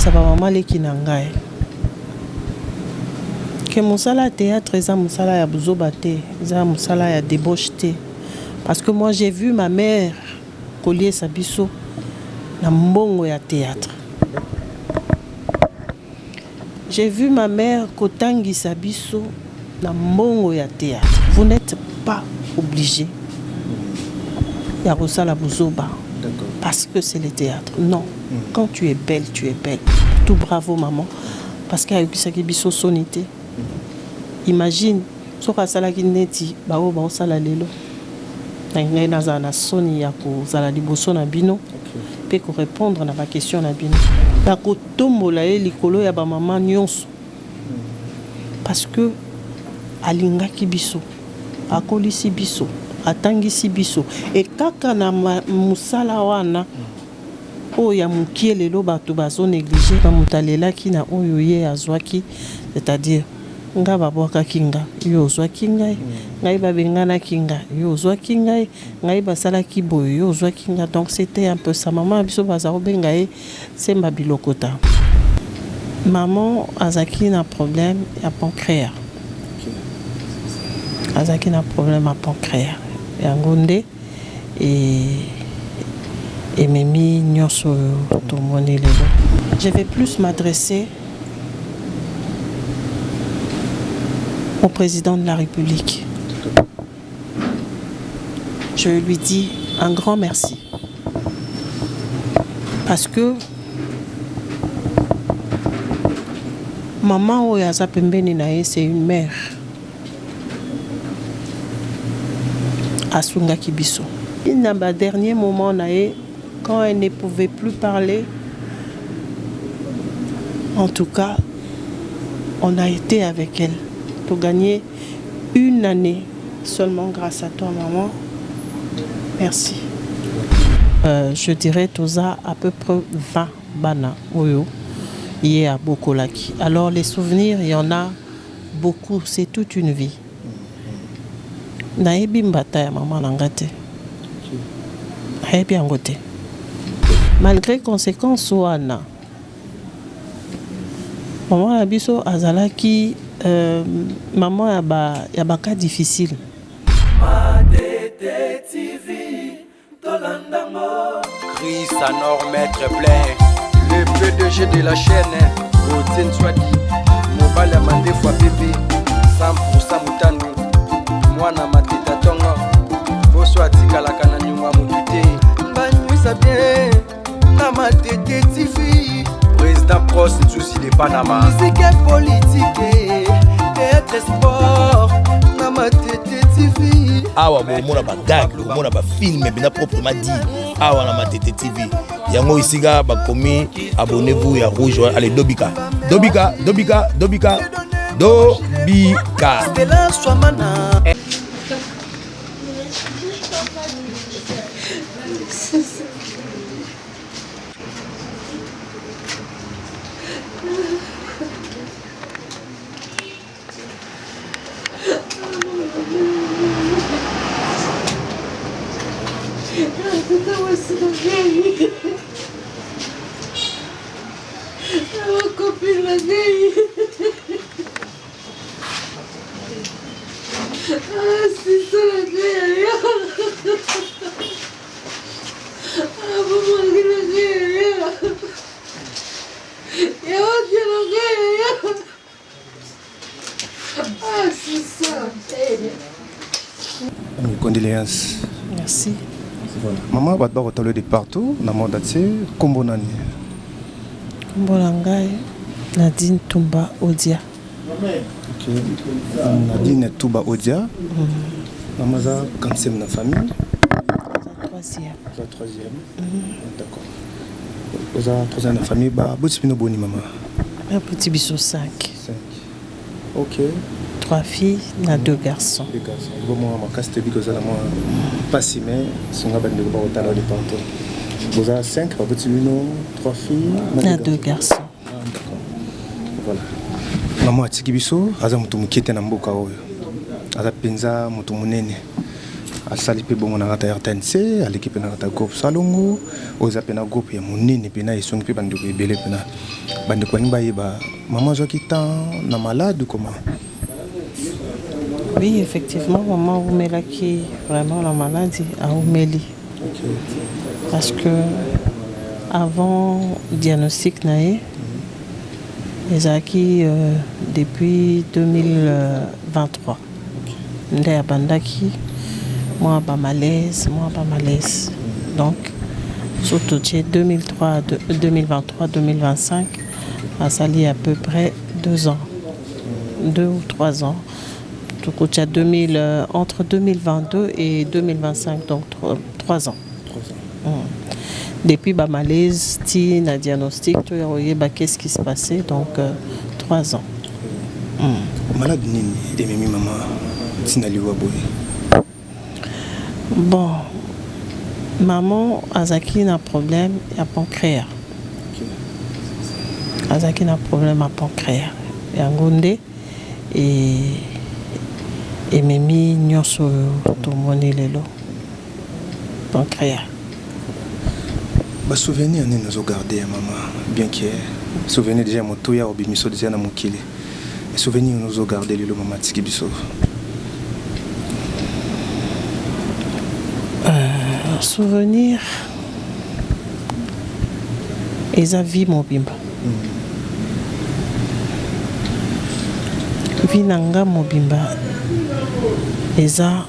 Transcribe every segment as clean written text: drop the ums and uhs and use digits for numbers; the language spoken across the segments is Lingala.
ça va maman leki na ngai. Que mosala théâtre eza mosala ya buzoba te, eza mosala ya débauche te. Parce que moi j'ai vu ma mère collier sa biso na mbongo ya théâtre. J'ai vu ma mère kotangi sa biso na mbongo ya théâtre. Vous n'êtes pas obligé ya kosala buzoba parce que c'est le théâtre. Non. Quand tu es belle, tu es belle. Tout bravo maman. Parce qu'il y a eu qui biso sonité. Imagine, so ka sala ki neti ba o ba sala lelo. Ngai naza na soni ya ko sala liboso na bino. Pe ko répondre na ba question na bino. La ko tombola e likolo ya ba maman nyonso. Parce que alingaki biso, akolisi biso, atangisi biso et kaka na musala wana oya mukie lelo bato bazo négliger ba mutalelaki na oyo ye azwaki, c'est-à-dire nga babwaka kinga yo ozwaki ngai ngai babengana kinga yo ozwaki ngai ngai basala kiboyo yo ozwaki kinga. Donc c'était un peu ça. Maman biso bazaro bengaye semba bilokota. Maman azaki na problème ya pancréas. Azaki na problème à pancréas. Yango nde et memi nyonso tomoni lelo. Je vais plus m'adresser au président de la République. Je lui dis un grand merci. Parce que maman Oyaza Pembeni Nae, c'est une mère. Asunga Kibiso. Dans le dernier moment, quand elle ne pouvait plus parler, en tout cas, on a été avec elle pour gagner une année seulement grâce à toi, maman. Merci. Je dirais Toza à peu près 20 bana oyo y à Bokolaki. Alors les souvenirs, il y en a beaucoup, c'est toute une vie. Naebi mbata ya maman nangate. Naebi angote. Malgré conséquences wana. Maman abiso azalaki maman ya ba cas difficile. Chris Anor Maître Plein, le PDG de la chaîne, Gauthier Swadi, Mobile Amandé fois bébé, 100% Moutani, Mwana Matita Tonga, Bonsoir Tikalaka na Nyuma Moutute, Mbanyuisa bien, Namatete TV, Président Prost Tsusi de Panama, musique et politique, théâtre et sport, Namatete TV. Awa bomona ba gag, bomona ba film bina proprement dit. Awa na Matete TV. Yango isiga bakomi abonnez-vous ya rouge. Allez Dobika. Dobika, Dobika, Dobika. Dobika. Stella Swamana. Mes condoléances. Merci. Voilà. Maman va te de partout dans le monde entier. Kombo nani? Kombo nangai Nadine Tumba Odia. Ok. Nadine Tumba Odia. Maman a cancer dans la famille. La troisième. La troisième. D'accord. Vous avez troisième dans la famille. Bah, vous êtes boni maman. Un petit biseau 5. 5. Ok. 3 filles, na 2 garçons. 2 garçons. Bon, moi, ma casse de bigo ça moi pas si mais son gars ben de pas autant de partout. Vous avez 5, pas petit mino, 3 filles, na 2 garçons. Ah, d'accord. Voilà. Maman atiki biso aza mutu mukete na mboka oyo. Aza penza mutu munene. asali pe bongo na rata RTNC aleki pe na rata groupe Salongo oza pe na groupe ya monene pe na esongi pe bandeko ebele pe na bandeko balingi bayeba maman azwaki temps na malade ou comment? Oui, effectivement, maman Oumelaki, vraiment la maladie à Oumeli. Okay. Parce que avant le diagnostic naé, les acquis depuis 2023. Ndé abandaki, moi pas malaise. Donc, surtout 2023-2025, a sali à peu près 2 ans, 2 ou 3 ans. Entre 2022 et 2025, donc 3 ans. Depuis ba malaise, na diagnostic, tu as qu'est-ce qui se passait, donc 3 ans. Malade nini et mimi maman tinaliwa boy. Bon, maman Azaki n'a problème à pancréas. Azaki n'a problème à pancréas. Et Angonde et mimi nyonso tomoni lelo pancréas. Ba souvenir ne nous garder maman bien que souvenir déjà mon toya obimiso déjà na mokili. Souvenir nous garder lelo maman tiki biso. Souvenir eza vie mobimba. Vie nanga mobimba eza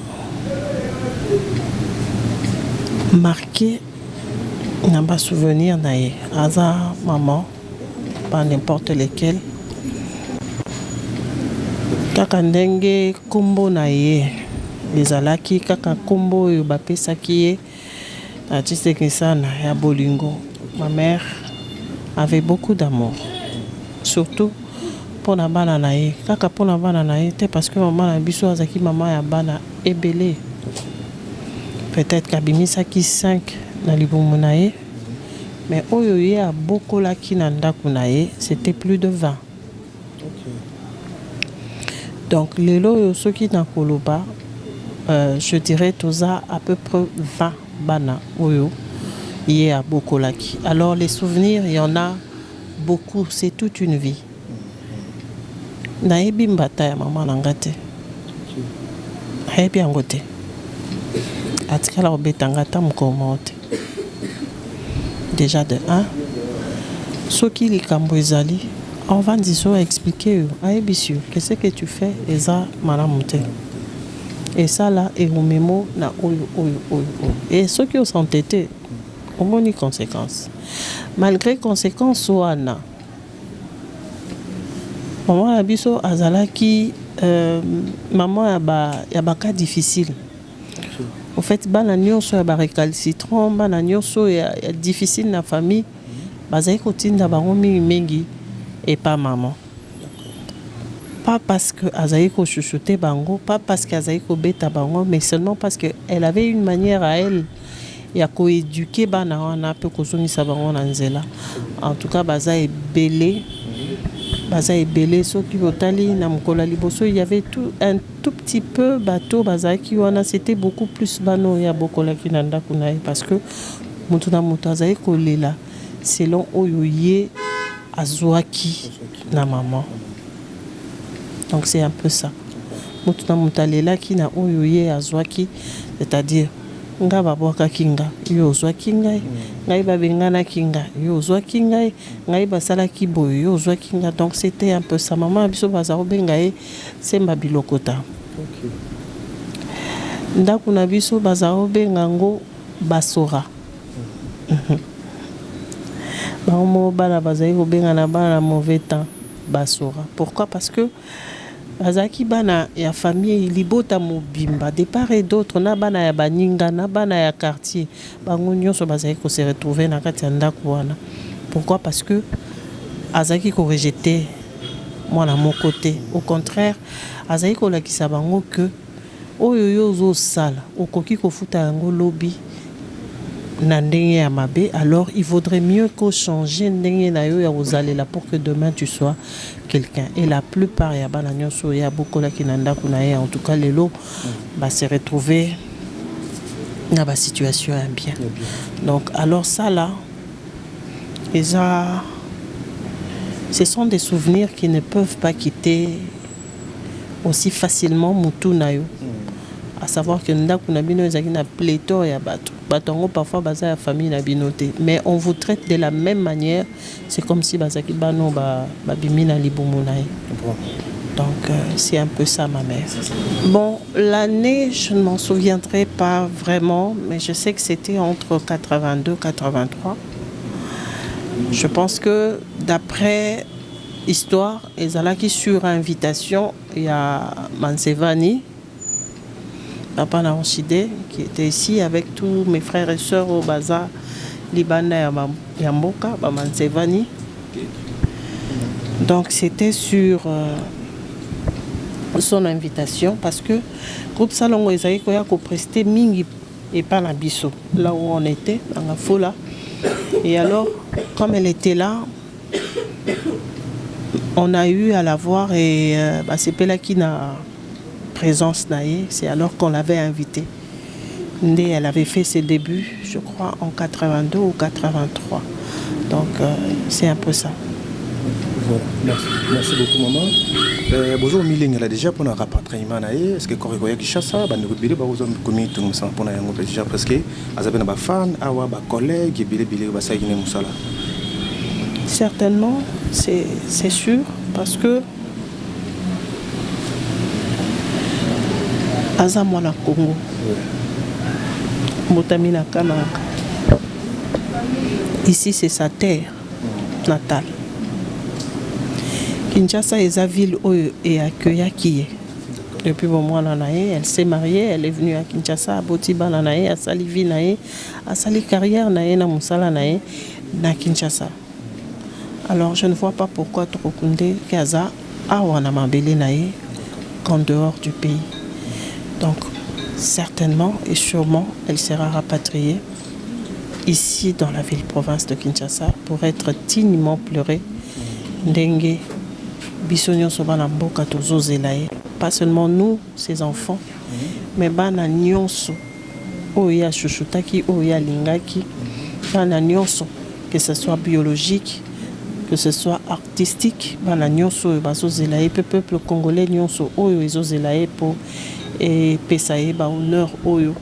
marqué n'a pas souvenir naïe aza maman pas n'importe lequel kaka ndenge kombo naïe ezalaki kaka kombo yo bapesaki ye atiseki sana ya bolingo. Ma mère avait beaucoup d'amour, surtout pour la bana naïe kaka pour la bana naïe parce que maman na biso azaki maman ya bana ebele. Peut-être kabimisaki 5 na libumu naye, mais oyo ye a beaucoup la ki na ndaku naye, c'était plus de 20. Okay. Donc lelo yo soki na koloba je dirais toza à peu près 20 bana oyo ye a beaucoup la ki. Alors les souvenirs, il y en a beaucoup, c'est toute une vie. Naebi mbata ya maman nangate. Naebi angote. Atikala obetangata mkomote. Déjà de 1, ce qui les camboisali, on va dire expliquer à Ebissu, qu'est-ce que tu fais et ça malamonte. Et ça là et au mémo na oyo. Et ceux qui ont s'entêté, on a une conséquence. Malgré conséquences ouana. Maman abiso azalaki maman ya ba cas difficile. En fait, bana nyonso ya ba récalcitrant, bana nyonso ya difficile na famille, bazai kotinda bango mingi et pas maman. Pas parce que azai ko chouchouter bango, pas parce que azai ko beta bango, mais seulement parce que elle avait une manière à elle ya ko éduquer bana wana pe ko zonisa bango na nzela. En tout cas, bazai belé. Baza ebele soki botali na mkola liboso, il y avait un tout petit peu bateau bazaki wana, c'était beaucoup plus bano ya bokola ki na ndaku na ye parce que mutu na mutu azai kolela selon oyo ye azwaki na maman. Donc c'est un peu ça. Mutu na mutu alela ki na oyo ye azwaki, c'est-à-dire nga babwaka kinga yo ozwaki ngai, ngai babengana kinga yo ozwaki ngai, ngai basalaki boyo yo ozwaki nga. Donc c'était un peu ça. Maman biso baza obenga ye semba bilokota. OK. Ndaku na biso baza obenga ngo basora. Bango bana baza obenga na bana mauvais temps basora. Pourquoi? Parce que bazaki bana ya famille libota mobimba de part et d'autre, na bana ya baninga na bana ya quartier bango nyonso bazaki ko se retrouver na kati ya ndaku wana. Pourquoi? Parce que azaki ko rejeter moi na mon côté. Au contraire, azaki ko lakisa bango que oyo yo zo sala okoki ko futa yango lobi na ndenge ya mabe, alors il vaudrait mieux que changer ndenge na yo ya ozalela pour que demain tu sois quelqu'un. Et la plupart ya bana nyonso ya bokola ki na ndaku na ye, en tout cas lelo ba se retrouver na ba situation ya bien. Donc alors ça là, ce sont des souvenirs qui ne peuvent pas quitter aussi facilement mutu na yo. À savoir que ndako na bino ezaki na pléthore ya bato. Batongo parfois baza ya famille na binoté, mais on vous traite de la même manière, c'est comme si bazaki bano ba bimi na libumu na ye. Donc c'est un peu ça ma mère. Bon, l'année, je ne m'en souviendrai pas vraiment, mais je sais que c'était entre 82 et 83. Je pense que d'après histoire, ezalaki sur invitation, il y a Mansevani, Papa Naonchide, qui était ici avec tous mes frères et sœurs au Baza, Libana et Yamboka, Mansevani. Donc c'était sur son invitation parce que groupe Salongo Esaïe Koya ko presté mingi et pas la biso là où on était dans la foule. Et alors comme elle était là, on a eu à la voir et c'est Pela qui n'a présence naïe, c'est alors qu'on l'avait invitée. Elle avait fait ses débuts, je crois, en 82 ou 83. Donc c'est un peu ça. Voilà. Merci beaucoup maman. Bonjour Miling, elle a déjà pour un rapatriement. Est-ce que Corée Kinshasa, bah nous bilé bah vous avez commis tout ça pour un groupe déjà parce que azabena ba fan, awa ba collègue bilé ba ça guiné musala. Certainement, c'est sûr parce que Azamwana Congo, Motamina Kanaka. Ici c'est sa terre natale. Kinshasa est la ville où est accueillie qui est. Depuis bon mois elle s'est mariée, elle est venue à Kinshasa, à Botiba Nanae, à Salivi Nae, à Sali carrière Nae, na Musala Nae, na Kinshasa. Alors je ne vois pas pourquoi Trokunde Kaza a Wanamabele Nae qu'en dehors du pays. Donc certainement et sûrement elle sera rapatriée ici dans la ville-province de Kinshasa pour être dignement pleurée. Ndenge Bisonyo Sobana Mboka Tozo Zelaye. Pas seulement nous, ses enfants, mais Bana Nyonso, Oya Chuchutaki, Oya Lingaki, Bana Nyonso, que ce soit biologique, que ce soit artistique, Bana Nyonso, Bazo Zelaye, peuple congolais Nyonso, Oyo Ezo Zelaye pour et Pesaye, ba honneur Oyo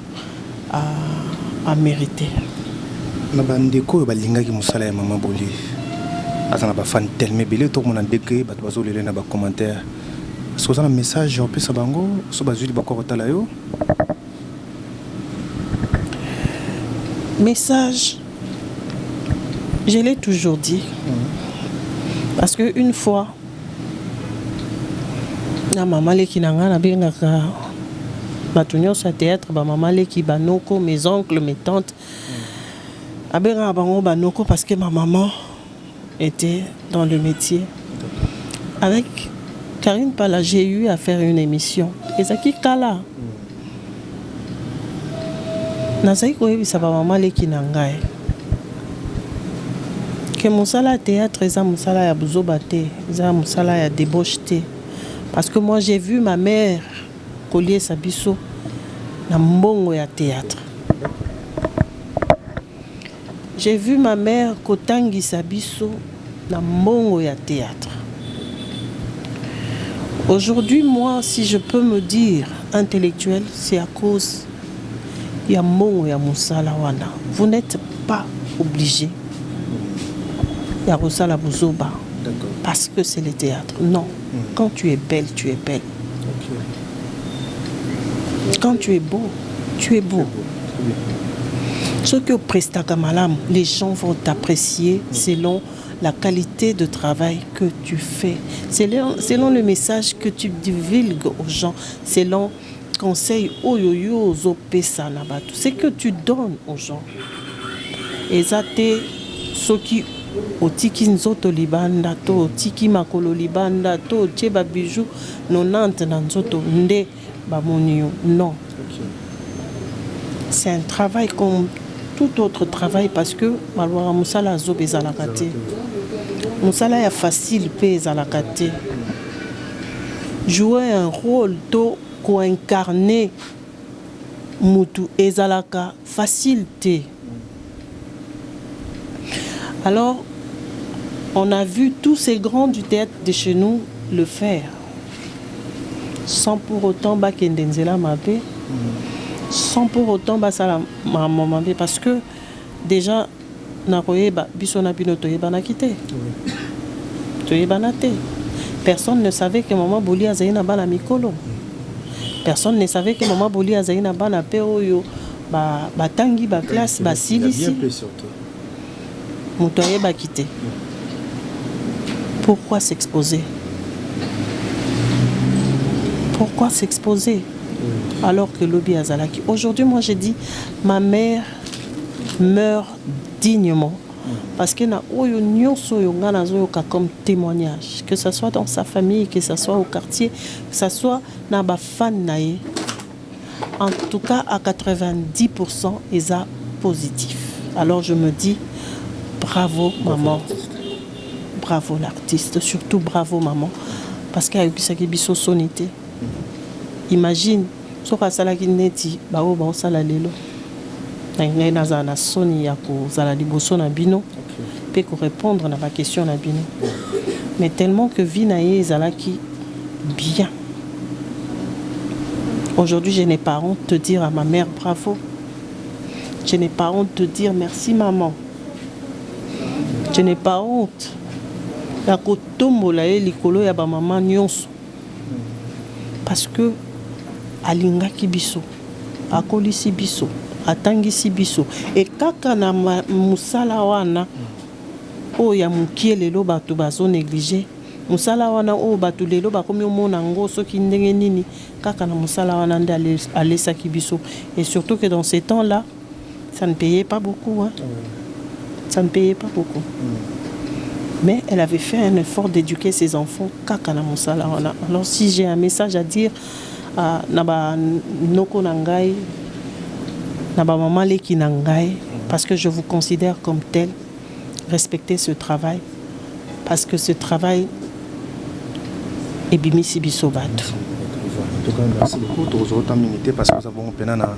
à mériter. Nabandeko Balingaki Musala et Maman Boli. Azana ba fan tellement belé tout mon andeke ba bazo lele na ba commentaire. Est-ce que vous avez un message en plus à Bango sur Bazuli Bakoro yo? Message, je l'ai toujours dit. Parce que une fois, na maman qui n'a rien à bien à sa théâtre, ba maman qui banoko, mes oncles, mes tantes, à bien bango banoko parce que ma maman était dans le métier. Avec Karine Pala, j'ai eu à faire une émission. Et ça qui kala. Nasaï koyebi sa maman leki nangai. Que musala théâtre eza musala ya buzobate, eza musala ya débaucheté. Parce que moi j'ai vu ma mère collier sa biso na mbongo ya théâtre. J'ai vu ma mère kotangi sa biso na mbongo ya théâtre. Aujourd'hui, moi, si je peux me dire intellectuel, c'est à cause ya mbongo ya musala wana. Vous n'êtes pas obligé ya musala buzoba parce que c'est le théâtre. Non. Quand tu es belle, tu es belle. Quand tu es beau, tu es beau. Ce que prestaka malam, les gens vont t'apprécier selon la qualité de travail que tu fais, selon le message que tu divulgues aux gens, selon conseil oyoyo zopesa na batu, c'est que tu donnes aux gens. Et ça te soki otiki nzoto libanda to otiki makolo libanda to tcheba bijou 90 na nzoto nde bamonio. Non. C'est un travail comme tout autre travail parce que malwara musala zo bezalaka te. Musala ya facile pe ezalaka te. Jouer un rôle to ko incarner mutu ezalaka facilité. Alors, on a vu tous ces grands du théâtre de chez nous le faire, sans pour autant bakendenzela mabe, sans pour autant basala mabe, parce que déjà nakoyeba biso na bino toyeba na kité. Toyeba na te. Personne ne savait que maman Boli azali na bana mikolo. Personne ne savait que maman Boli azali na bana pe oyo ba tangi ba classe ba silisi. Mutoye ba quitté. Pourquoi s'exposer? Pourquoi s'exposer alors que l'obi azalaki? Aujourd'hui, moi j'ai dit ma mère meurt dignement. Parce que na oyo nyonso yo ngana zoyoka comme témoignage, que ce soit dans sa famille, que ce soit au quartier, que ce soit na ba fan nae. En tout cas à 90% eza positif. Alors je me dis bravo maman. Bravo l'artiste, surtout bravo maman, parce qu'il y a eu qui biso sonité. Imagine, so ka sala ki neti ba o ba sala lelo. Ngai naza na soni ya ko sala liboso na bino, pe ko répondre na ba question na bino. Mais tellement que vie na ye ezalaki bien. Aujourd'hui, je n'ai pas honte de dire à ma mère bravo. Je n'ai pas honte de dire merci maman. Je n'ai pas honte. La kotombola e likolo ya ba maman nyonso. Parce que alingaki biso, akolisi biso, atangisi biso. Et kaka na musala wana o ya mukie lelo bato bazo négliger. Musala wana o bato lelo bakomi omona ngo soki ndenge nini kaka na musala wana nde alesaki biso. Et surtout que dans ces temps-là, ça ne payait pas beaucoup, hein. Ça ne payait pas beaucoup. Mais elle avait fait un effort d'éduquer ses enfants. Alors si j'ai un message à dire à Naba Noko Nangai, Naba Maman Leki Nangai, parce que je vous considère comme tel, respectez ce travail. Parce que ce travail est bimisi bisobat. En tout cas, merci beaucoup. Tu as autant minité parce que nous avons peine na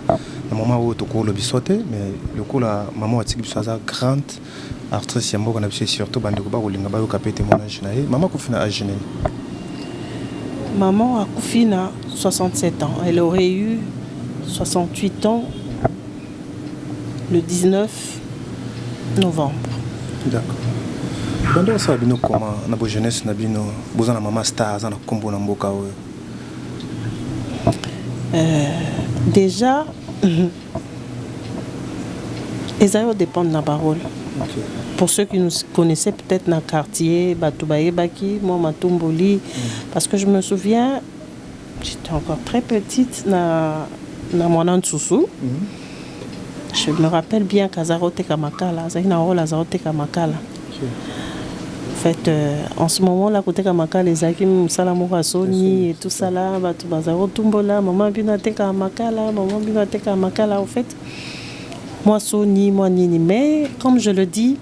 moment où tu cours le bisoté, mais le coup la maman a dit que c'est grande artiste yambo qu'on a appelé surtout bandeko ba kolinga ba yoka pété témoignage na ye. Maman kufina âge nini? Maman a kufina 67 ans. Elle aurait eu 68 ans le 19 novembre. D'accord. Bando ça bino comment na bo jeunesse na bino bozana maman star za na kombo na mboka oyo. Déjà, les aïeux dépendent de la parole. Okay. Pour ceux qui nous connaissaient peut-être dans le quartier, Batoubaye Baki, moi Matumboli, parce que je me souviens, j'étais encore très petite dans mon Ansoussou. Je me rappelle bien qu'Azarote Kamakala, Zainarola Azarote Kamakala. En fait, en ce moment-là, côté Kamaka, les Akim Salamora Soni et tout ça là, Bazaro Tumbola, maman Binate Kamakala, maman Binate Kamakala, en fait, moi Soni, moi Nini. Mais comme je le dis,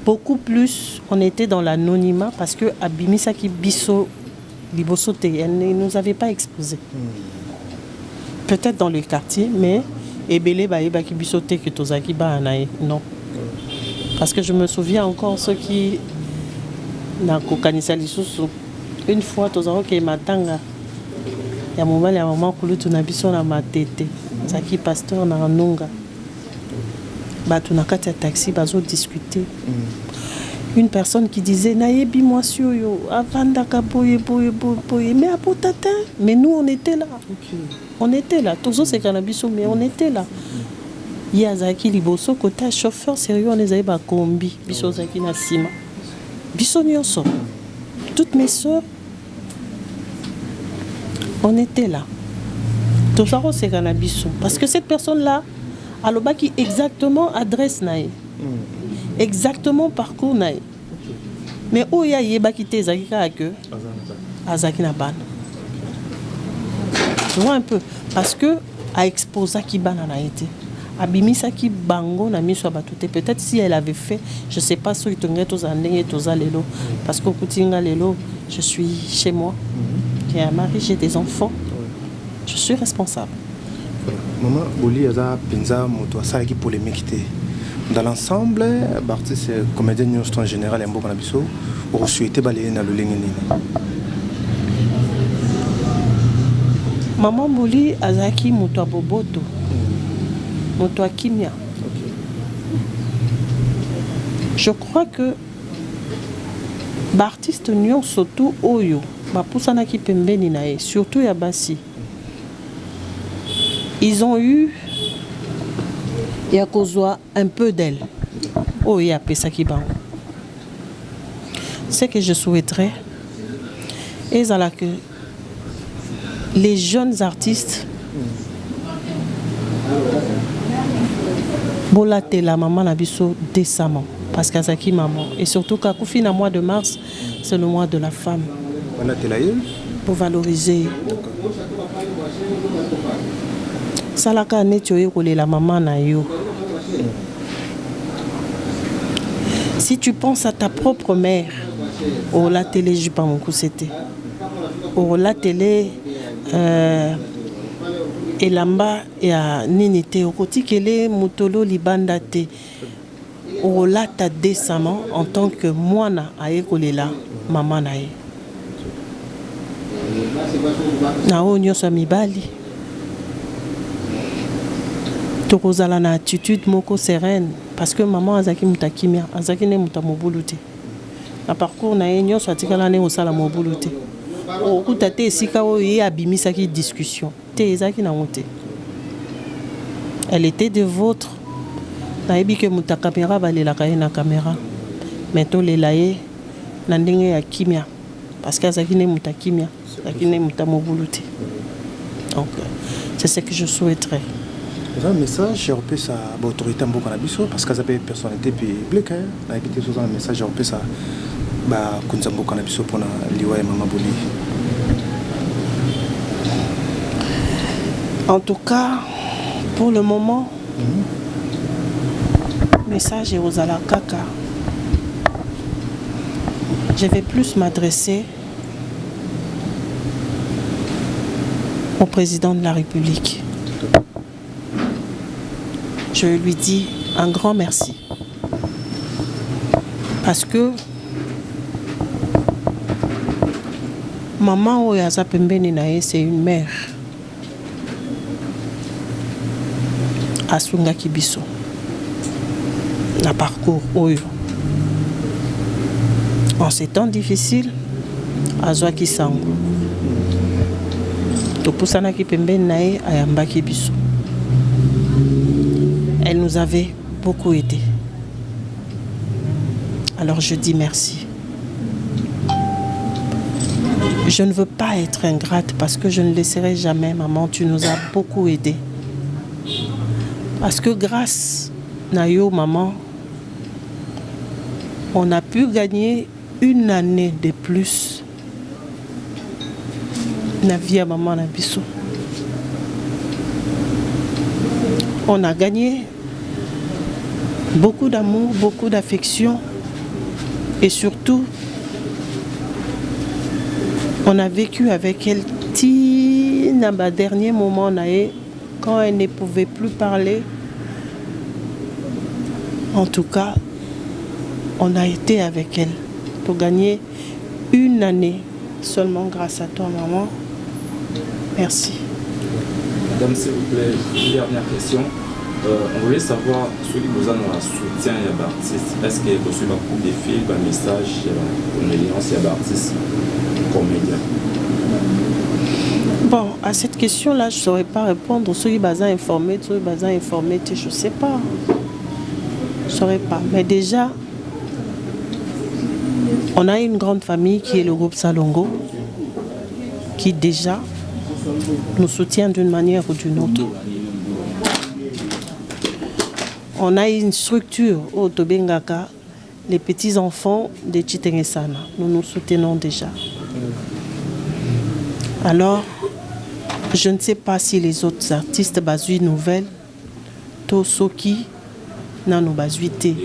beaucoup plus, on était dans l'anonymat parce que Abimisaki Bisso, Libosote, elle ne nous avait pas exposé. Peut-être dans le quartier, mais Ebele Baïbaki Bissote que Tozaki Baanae, non. Parce que je me souviens encore ceux qui. Une fois, tu as dit matanga. Il y a un moment, il y a un moment où tu as dit na matete. Zaki pasteur na nunga. Bah tu n'as qu'à taxi, bazo discuter. Une personne qui disait naebi moi sur yo avanda kaboye boye boye mais à potatin. Mais nous on était là. On était là. Tous ces cannabis mais on était là. Il y a Zaki Liboso côté chauffeur sérieux on les avait ba combi biso Zaki na sima. Bissonioso. Toutes mes soeurs, on était là. Tout ça, c'est Cannabisson. Parce que cette personne-là, elle a qui exactement adresse naï. Exactement parcours naï. Mais où il y a yeba qui te zakika à que Azaki na ban. Tu vois un peu. Parce que à exposer qui ban en Haïti. Abimisa qui bango na miso batute peut-être si elle avait fait je sais pas si tu lelo parce que kutinga lelo je suis chez moi j'ai un mari j'ai des enfants je suis responsable Maman, Boli a penza moto ça qui polémique dans l'ensemble, l'artiste comédien news en général et beaucoup nabiso, ou souhaité balayer na lolengeni. Maman Boli azaki moto boboto. Moto kimia. Je crois que l'artiste Nyon surtout Oyo, Bapusana qui pembeni nae, surtout Yabasi. Ils ont eu Yakozwa un peu d'elle. Oh ya pesaki bango. Ce que je souhaiterais et que les jeunes artistes bolate la maman nabiso décemment. Parce qu'Azaki maman. Et surtout qu'à Koufina, mois de mars, c'est le mois de la femme. Pour valoriser. Salaka netioye kole la maman na yo. Si tu penses à ta propre mère, au la télé, je pas mon coup c'était. Au la télé, et lamba et à ninite au côté kele mutolo libanda te. Olata décemment en tant que moine à Ekolela, maman nae. Nao nyoso mibali. Tokozala na attitude moko sereine parce que maman azaki mutakimia, azaki ne mutamobulute. Na parcours nae nyoso atikala ne osala mobulute. Okuta te esika oye abimisaki discussion. Te ezaki na monte. Elle était de votre. Naebi que muta caméra balelaka na caméra mais to lelaye na ndenge ya kimia parce que azakine muta kimia zakine muta mobuluti. Donc c'est ce que je souhaiterais. Un message repère sa autorité en beaucoup nabiso parce que ça peut personnalité publique na habité sur un message repère sa ba kunza beaucoup nabiso pour na liwa maman Boli. En tout cas pour le moment message et aux Alakaka. Je vais plus m'adresser au président de la République. Je lui dis un grand merci. Parce que maman Oyaza Pembeni Nae, c'est une mère. Asunga Kibiso. La parcours Oyo. En ces temps difficiles, Azwa Kisango. Topusana Kipembe Nae Ayamba Kibiso. Elle nous avait beaucoup aidé. Alors je dis merci. Je ne veux pas être ingrate parce que je ne laisserai jamais, maman, tu nous as beaucoup aidé. Parce que grâce Nayo, maman, on a pu gagner une année de plus. Na vie à maman Nabiso. On a gagné beaucoup d'amour, beaucoup d'affection et surtout, on a vécu avec elle dans le dernier moment quand elle ne pouvait plus parler. En tout cas, on a été avec elle pour gagner une année seulement grâce à toi, maman. Merci. Madame, s'il vous plaît, une dernière question. On voulait savoir si vous avez un soutien à l'artiste. Est-ce que vous avez beaucoup de films, un message, une alliance à l'artiste comédien? Bon, à cette question-là, je ne saurais pas répondre. Ceux qui sont informés, je ne sais pas. Je ne saurais pas. Mais déjà, on a une grande famille qui est le groupe Salongo, qui déjà nous soutient d'une manière ou d'une autre. On a une structure au Tobengaka, les petits-enfants de Chitengesana. Nous nous soutenons déjà. Alors, je ne sais pas si les autres artistes basent nouvelles, Tosoki, Nano Bazuité.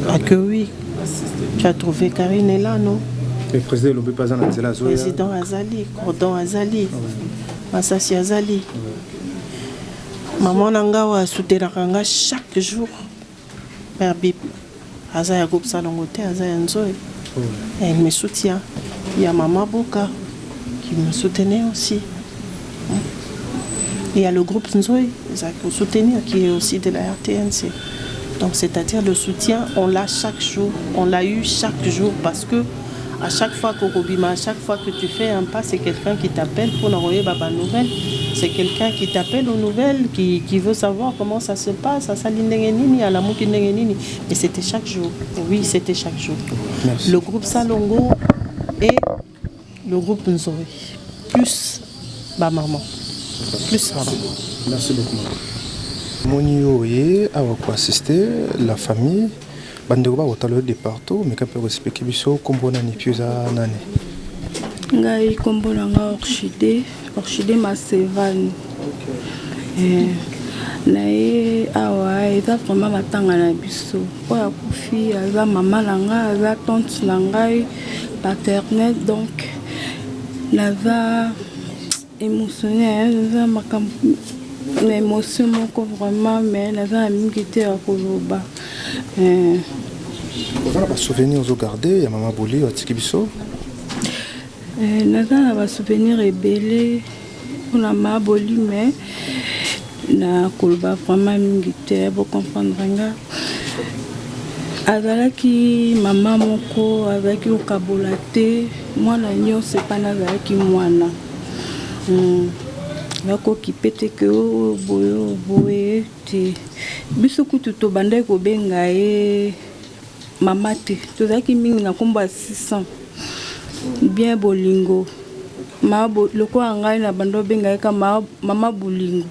Ah que oui. Tu as trouvé Karine est là, non? Le président Lobé Pazan a Zela Zoya. Président Azali, Cordon Azali, Massassi Azali. Maman Nangawa soutenaka chaque jour. Père Bip. Azaya groupe Salongote, Azaya Nzoé. Elle me soutient. Il y a Maman Boka qui me soutenait aussi. Il y a le groupe Nzoé, soutenir, qui est aussi de la RTNC. Donc c'est-à-dire le soutien, on l'a chaque jour, on l'a eu chaque jour parce que à chaque fois à chaque fois que tu fais un pas, c'est quelqu'un qui t'appelle pour envoyer Baba Nouvelle. C'est quelqu'un qui t'appelle aux nouvelles, qui veut savoir comment ça se passe, à Salindengenini, à la Moukindengenini. Et c'était chaque jour. Oui, c'était chaque jour. Merci. Le groupe Salongo et le groupe Nzoé. Plus maman. Plus maman. Merci beaucoup. Monio et avoir assister la famille. Bandeko ba otalo de partout mais quand peut expliquer biso kombo nani piuza nani ngai kombo nanga orchidée Masevani. Nae awa eza vraiment matanga na biso po ya kufi aza mama nanga aza tante na ngai paternelle donc naza émotionnée naza makambo na émotion moko vraiment mais naza mingi te ya koloba. Vous avez des souvenirs à garder, il y a Maman Boli, il y a Tikibiso. Nous avons des souvenirs ébélés pour la Maman Boli, mais nous avons vraiment militaire pour comprendre. Azalaki maman moko avec le kabolaté, moi na nyo c'est pas nazalaki mwana. Nako ki pete ke boye te biso kutu to bande ko benga e mama te to zaki mingi na komba 600 bien bolingo ma loko ngai na bando benga ka mama bolingo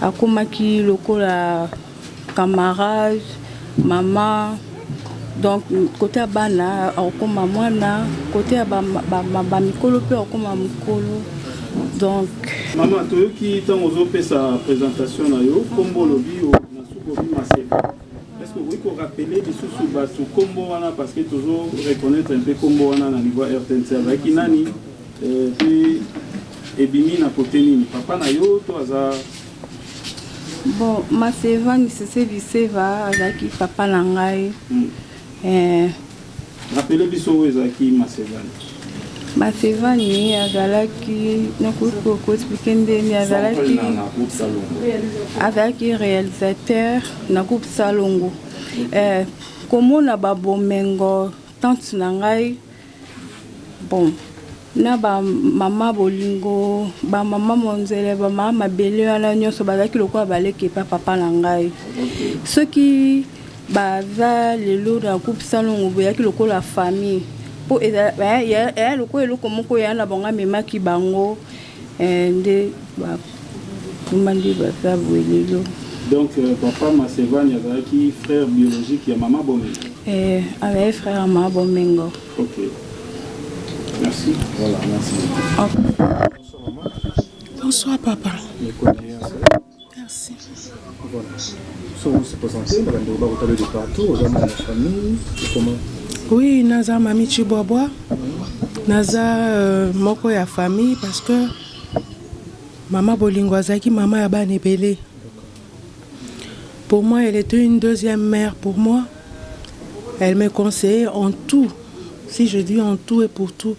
akomaki loko la camarade maman donc côté bana akoma mwana côté ba mikolo pe akoma mikolo. Donc, maman, tu qui t'as fait sa présentation na yo, combo lobby ou na soukobi Maseva. Est-ce que vous pouvez rappeler des sous combo wana parce que toujours reconnaître un peu combo wana na niveau RTNC avec inani puis ebimi na poteni papa na yo to aza. Bon, Maseva ni c'est Viseva avec papa na ngai. Rappelez biso ezaki Maseva. Masevani azalaki nakuko expliquer ndeni azalaki réalisateur na groupe Salongo. Comment na babomengo tante na ngai bon na ba mama bolingo ba mama monzele ba mama bele wana nyoso bazaki lokwa baleke papa na ngai. Ceux qui baza lelo na groupe Salongo boyaki lokola famille. Po ya loko eloko moko ya na bonga memaki bango nde ba mandi ba sabwelelo. Donc papa Masevani azalaki frère biologique ya maman Bomengo. Avec frère maman Bomengo. OK. Merci. Voilà, merci. Bonsoir maman. Bonsoir papa. Merci. Voilà. So vous se présentez dans le bar de partout, aux amis de la famille, comment? Oui, naza mami Chiboboa, naza moko ya famille parce que maman Bolingo azaki maman ya banebele. Pour moi, elle était une deuxième mère pour moi. Elle me conseillait en tout. Si je dis en tout et pour tout,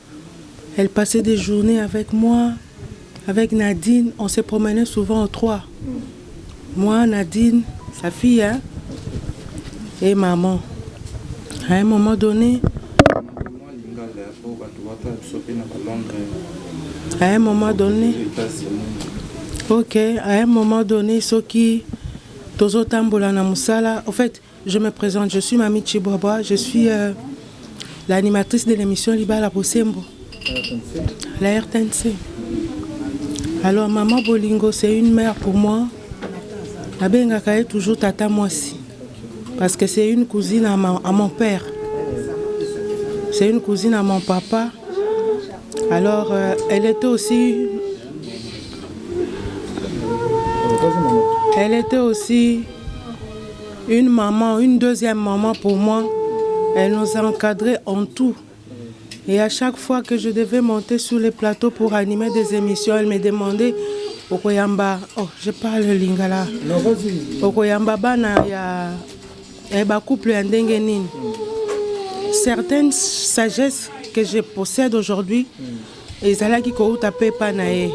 elle passait des journées avec moi, avec Nadine. On se promenait souvent aux trois. Moi, Nadine, sa fille, hein, et maman. À un moment donné, ok, à un moment donné, Soki, Tozo Tambola na Musala. En fait, je me présente, je suis Mami Chiboboa, je suis l'animatrice de l'émission Libala Bosembo, la RTNC. Alors, Maman Bolingo, c'est une mère pour moi. La Bengaka est toujours Tata Mwasi. Parce que c'est une cousine à mon père. C'est une cousine à mon papa. Alors, elle était aussi une maman, une deuxième maman pour moi. Elle nous a encadrés en tout. Et à chaque fois que je devais monter sur les plateaux pour animer des émissions, elle me demandait Okoyamba, oh, je parle lingala. Non, vas-y. Okoyamba bana ya ba couple ya ndenge nini. Certaines sagesses que je possède aujourd'hui, ezalaki ko utape pa na ye.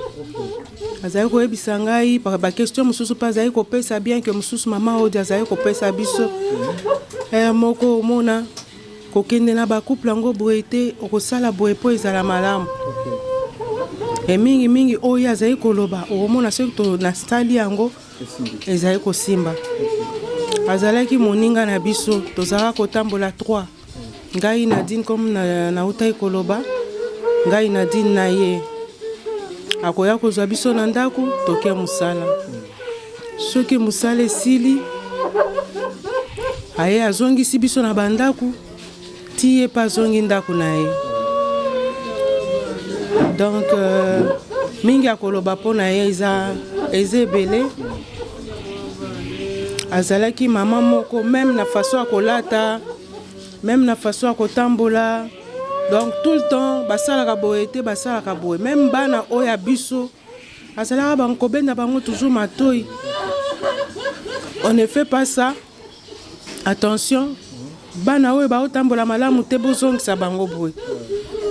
Azali ko yebisa ngai par ba question mususu pa azali ko pesa bien que mususu mama odi azali ko pesa biso. Moko mona kokende na ba couple yango boye te okosala boye po ezala malamu. E mingi oyo azali koloba okomona soki to na stali yango ezali kosimba. Azalaki moninga na biso tozalaka kotambola 3. Ngai Nadine comme na utai koloba ngai Nadine na ye akoya kozwa biso na ndako toke musala soki musala esili aye azongisi biso na bandako tiye pa zongi ndako na ye donc mingi akoloba po na ye eza ebele azalaki mama moko même na façon akolata même na façon à kotambola donc tout le temps basalaka boye te basalaka boye même bana oya biso asalaka bankobenda bango toujours matoi on ne fait pas ça attention bana oyo baotambola malamu te bozongisa bango boye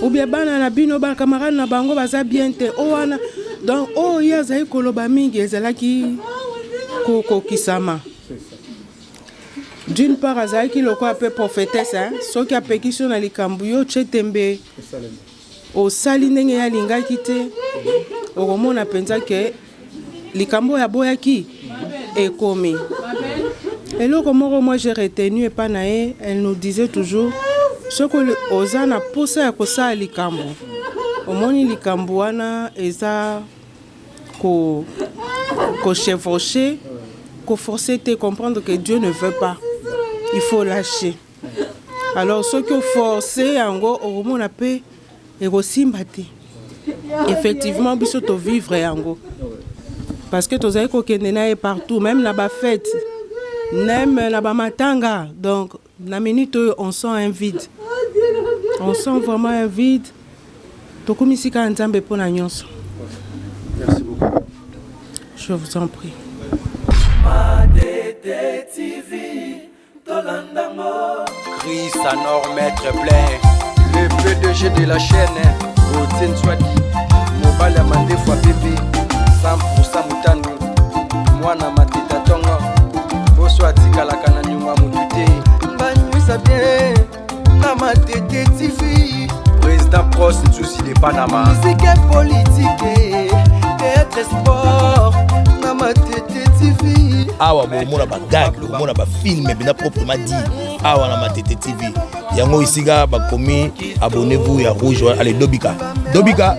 ou bien bana na bino ba camarade na bango baza bien te o wana donc oyo azali koloba mingi ezalaki kokokisama. D'une part, azalaki loko ape prophétesse, soki apekisio na likambu yo chetembe o sali ndenge ya lingaki te okomona penza ke likambo ya boyaki ekomi. Eloko moko moi j'ai retenu epa na ye, elle nous disait toujours soko oza na posa ya kosala likambo omoni likambo wana eza ko chevaucher, ko forcer te comprendre que Dieu ne veut pas. Il faut lâcher. Alors, ce qu'il faut forcer, en gros, au moins, on peut effectivement, il faut vivre en gros. Parce que tu as dit partout, même dans la fête, même dans la matanga. Donc, la minute, on sent un vide. On sent vraiment un vide. Merci beaucoup. Je vous en prie. Chris Anor Maître Plein, le PDG de la chaîne, Gauthier Swadi, Mobile Amandé fois bébé, 100% Moutani, Mwana Matita Tongo, Boswa Tikalaka na Nyuma Moutute, Banyuisa bien, Namatete TV, Président Pros Nsousi de Panama, musique et politique, théâtre sport, Namatete TV. Awa bomona ba gag, bomona ba film bina proprement dit. Awa na Matete TV. Yango isiga ba komi abonnez-vous ya rouge allez Dobika. Dobika.